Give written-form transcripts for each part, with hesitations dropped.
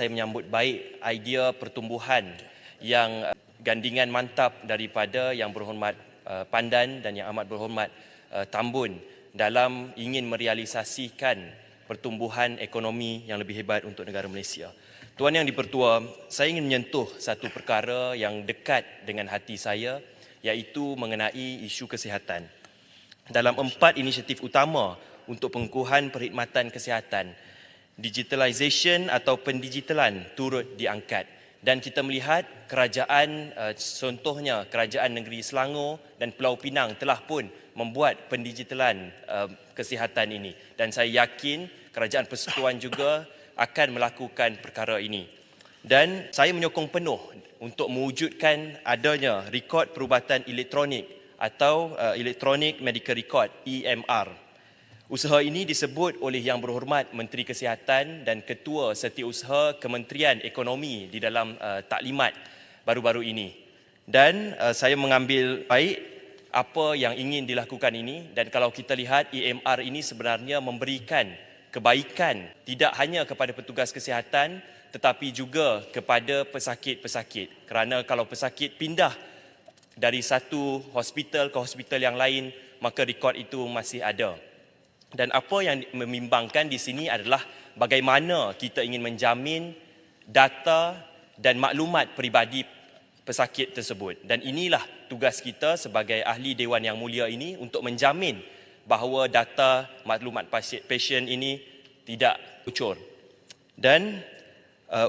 saya menyambut baik idea pertumbuhan yang gandingan mantap daripada Yang Berhormat Pandan dan Yang Amat Berhormat Tambun dalam ingin merealisasikan pertumbuhan ekonomi yang lebih hebat untuk negara Malaysia. Tuan Yang di-Pertua, saya ingin menyentuh satu perkara yang dekat dengan hati saya, iaitu mengenai isu kesihatan. Dalam 4 inisiatif utama untuk pengukuhan perkhidmatan kesihatan, digitalisation atau pendigitalan turut diangkat. Dan kita melihat kerajaan, contohnya Kerajaan Negeri Selangor dan Pulau Pinang telah pun membuat pendigitalan kesihatan ini. Dan saya yakin Kerajaan Persekutuan juga akan melakukan perkara ini. Dan saya menyokong penuh untuk mewujudkan adanya rekod perubatan elektronik atau Electronic Medical Record, EMR. Usaha ini disebut oleh Yang Berhormat Menteri Kesihatan dan Ketua Setiausaha Kementerian Ekonomi di dalam taklimat baru-baru ini. Dan saya mengambil baik apa yang ingin dilakukan ini, dan kalau kita lihat EMR ini sebenarnya memberikan kebaikan tidak hanya kepada petugas kesihatan tetapi juga kepada pesakit-pesakit. Kerana kalau pesakit pindah dari satu hospital ke hospital yang lain, maka rekod itu masih ada. Dan apa yang membimbangkan di sini adalah bagaimana kita ingin menjamin data dan maklumat peribadi pesakit tersebut. Dan inilah tugas kita sebagai ahli Dewan Yang Mulia ini untuk menjamin bahawa data maklumat pasien ini tidak bocor. Dan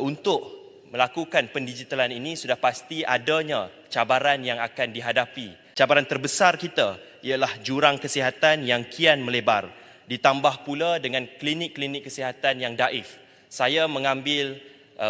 untuk melakukan pendigitalan ini sudah pasti adanya cabaran yang akan dihadapi. Cabaran terbesar kita ialah jurang kesihatan yang kian melebar, ditambah pula dengan klinik-klinik kesihatan yang daif. Saya mengambil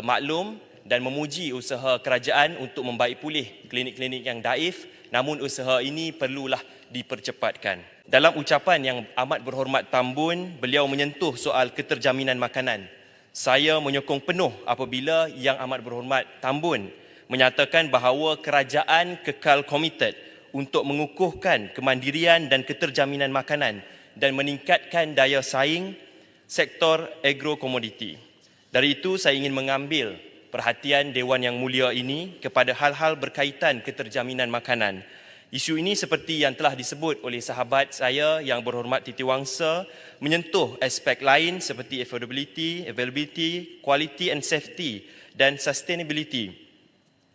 maklum dan memuji usaha kerajaan untuk membaik pulih klinik-klinik yang daif, namun usaha ini perlulah dipercepatkan. Dalam ucapan Yang Amat Berhormat Tambun, beliau menyentuh soal keterjaminan makanan. Saya menyokong penuh apabila Yang Amat Berhormat Tambun menyatakan bahawa kerajaan kekal komited untuk mengukuhkan kemandirian dan keterjaminan makanan dan meningkatkan daya saing sektor agrokomoditi. Dari itu saya ingin mengambil perhatian Dewan Yang Mulia ini kepada hal-hal berkaitan keterjaminan makanan. Isu ini seperti yang telah disebut oleh sahabat saya Yang Berhormat Titi Wangsa menyentuh aspek lain seperti affordability, availability, quality and safety dan sustainability.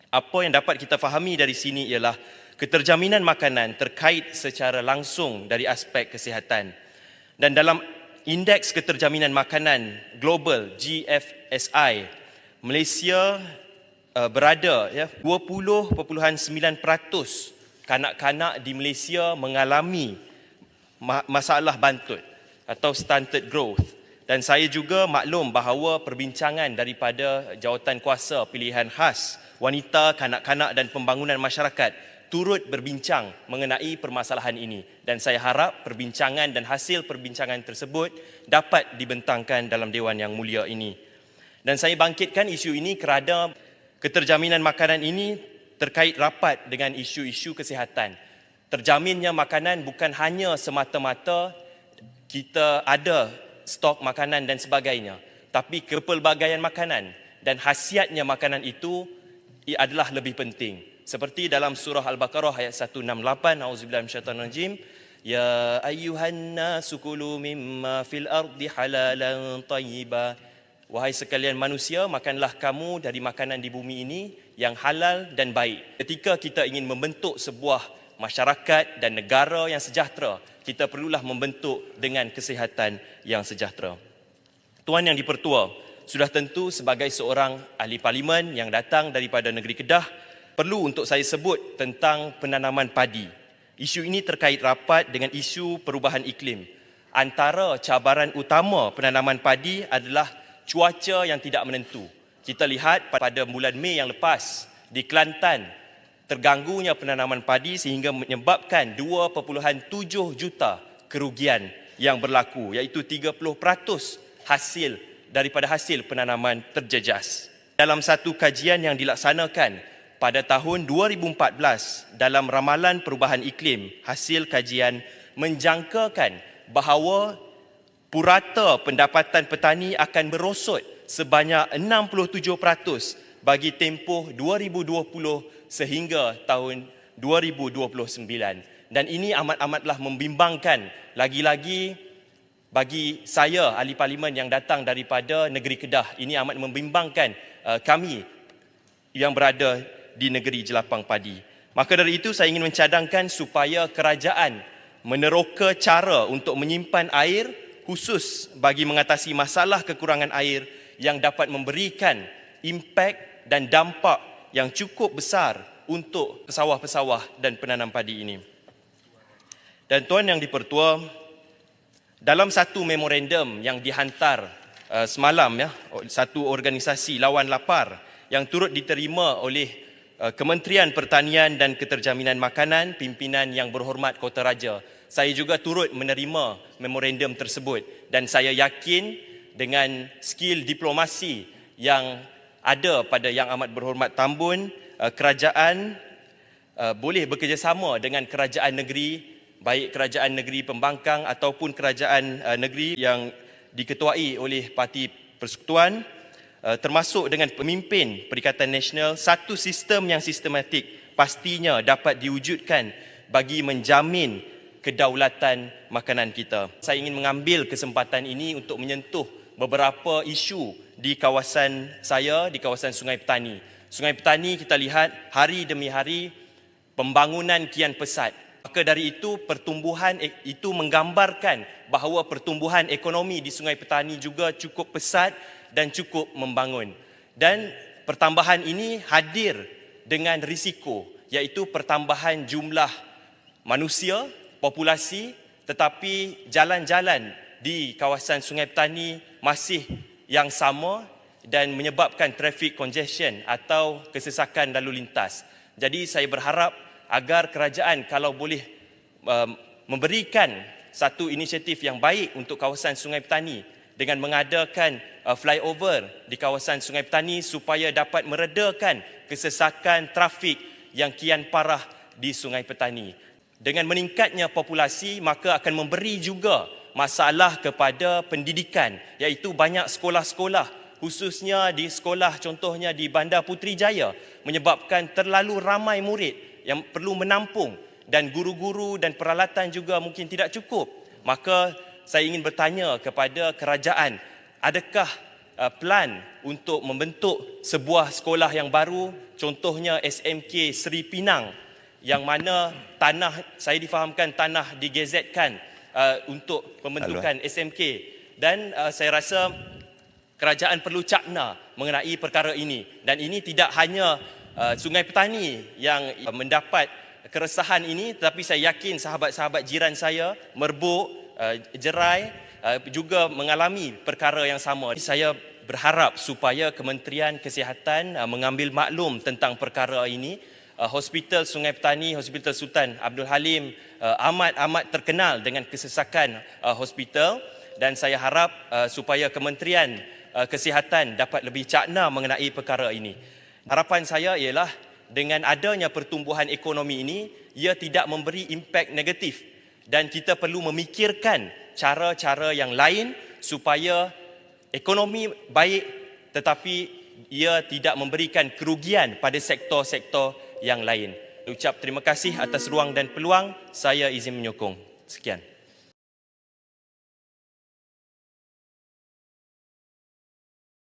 Apa yang dapat kita fahami dari sini ialah keterjaminan makanan terkait secara langsung dari aspek kesihatan. Dan dalam Indeks Keterjaminan Makanan Global GFSI, Malaysia berada 20.9% kanak-kanak di Malaysia mengalami masalah bantut atau stunted growth. Dan saya juga maklum bahawa perbincangan daripada Jawatankuasa Pilihan Khas Wanita, Kanak-kanak dan Pembangunan Masyarakat turut berbincang mengenai permasalahan ini. Dan saya harap perbincangan dan hasil perbincangan tersebut dapat dibentangkan dalam Dewan Yang Mulia ini. Dan saya bangkitkan isu ini kerana keterjaminan makanan ini terkait rapat dengan isu-isu kesihatan. Terjaminnya makanan bukan hanya semata-mata kita ada stok makanan dan sebagainya, tapi kepelbagaian makanan dan khasiatnya makanan itu adalah lebih penting. Seperti dalam surah Al-Baqarah ayat 168, auzubillahi minasyaitanir rajim, ya ayyuhan nasu kulu mimma fil ardi halalan thayyiba. Wahai sekalian manusia, makanlah kamu dari makanan di bumi ini yang halal dan baik. Ketika kita ingin membentuk sebuah masyarakat dan negara yang sejahtera, kita perlulah membentuk dengan kesihatan yang sejahtera. Tuan Yang di-Pertua, sudah tentu sebagai seorang ahli parlimen yang datang daripada negeri Kedah, perlu untuk saya sebut tentang penanaman padi. Isu ini terkait rapat dengan isu perubahan iklim. Antara cabaran utama penanaman padi adalah cuaca yang tidak menentu. Kita lihat pada bulan Mei yang lepas di Kelantan, terganggunya penanaman padi sehingga menyebabkan 2.7 juta kerugian yang berlaku, iaitu 30% hasil daripada hasil penanaman terjejas. Dalam satu kajian yang dilaksanakan pada tahun 2014 dalam Ramalan Perubahan Iklim, hasil kajian menjangkakan bahawa purata pendapatan petani akan merosot sebanyak 67% bagi tempoh 2020 sehingga tahun 2029. Dan ini amat-amatlah membimbangkan, lagi-lagi bagi saya, ahli parlimen yang datang daripada negeri Kedah. Ini amat membimbangkan kami yang berada di negeri Jelapang Padi. Maka dari itu saya ingin mencadangkan supaya kerajaan meneroka cara untuk menyimpan air khusus bagi mengatasi masalah kekurangan air yang dapat memberikan impak dan dampak yang cukup besar untuk pesawah-pesawah dan penanam padi ini. Dan Tuan Yang di-Pertua, dalam satu memorandum yang dihantar semalam, satu organisasi lawan lapar yang turut diterima oleh Kementerian Pertanian dan Keterjaminan Makanan, pimpinan Yang Berhormat Kota Raja, saya juga turut menerima memorandum tersebut dan saya yakin dengan skill diplomasi yang ada pada Yang Amat Berhormat Tambun, kerajaan boleh bekerjasama dengan kerajaan negeri, baik kerajaan negeri pembangkang ataupun kerajaan negeri yang diketuai oleh Parti Persekutuan, termasuk dengan pemimpin Perikatan Nasional. Satu sistem yang sistematik pastinya dapat diwujudkan bagi menjamin kedaulatan makanan kita. Saya ingin mengambil kesempatan ini untuk menyentuh beberapa isu di kawasan saya, di kawasan Sungai Petani. Sungai Petani kita lihat hari demi hari pembangunan kian pesat. Maka dari itu pertumbuhan itu menggambarkan bahawa pertumbuhan ekonomi di Sungai Petani juga cukup pesat dan cukup membangun. Dan pertambahan ini hadir dengan risiko, iaitu pertambahan jumlah manusia, populasi, tetapi jalan-jalan di kawasan Sungai Petani masih yang sama dan menyebabkan traffic congestion atau kesesakan lalu lintas. Jadi saya berharap agar kerajaan kalau boleh memberikan satu inisiatif yang baik untuk kawasan Sungai Petani dengan mengadakan flyover di kawasan Sungai Petani supaya dapat meredakan kesesakan trafik yang kian parah di Sungai Petani. Dengan meningkatnya populasi, maka akan memberi juga masalah kepada pendidikan, iaitu banyak sekolah-sekolah, khususnya di sekolah contohnya di Bandar Putrajaya, menyebabkan terlalu ramai murid yang perlu menampung dan guru-guru dan peralatan juga mungkin tidak cukup. Maka saya ingin bertanya kepada kerajaan, adakah plan untuk membentuk sebuah sekolah yang baru, contohnya SMK Seri Pinang, yang mana tanah, saya difahamkan tanah digazetkan untuk pembentukan SMK, dan saya rasa kerajaan perlu cakna mengenai perkara ini. Dan ini tidak hanya Sungai Petani yang mendapat keresahan ini, tetapi saya yakin sahabat-sahabat jiran saya, Merbuk, Jerai juga mengalami perkara yang sama. Saya berharap supaya Kementerian Kesihatan mengambil maklum tentang perkara ini. Hospital Sungai Petani, Hospital Sultan Abdul Halim amat terkenal dengan kesesakan hospital, dan saya harap supaya Kementerian Kesihatan dapat lebih cakna mengenai perkara ini. Harapan saya ialah dengan adanya pertumbuhan ekonomi ini, ia tidak memberi impak negatif dan kita perlu memikirkan cara-cara yang lain supaya ekonomi baik tetapi ia tidak memberikan kerugian pada sektor-sektor yang lain. Ucap terima kasih atas ruang dan peluang, saya izin menyokong. Sekian.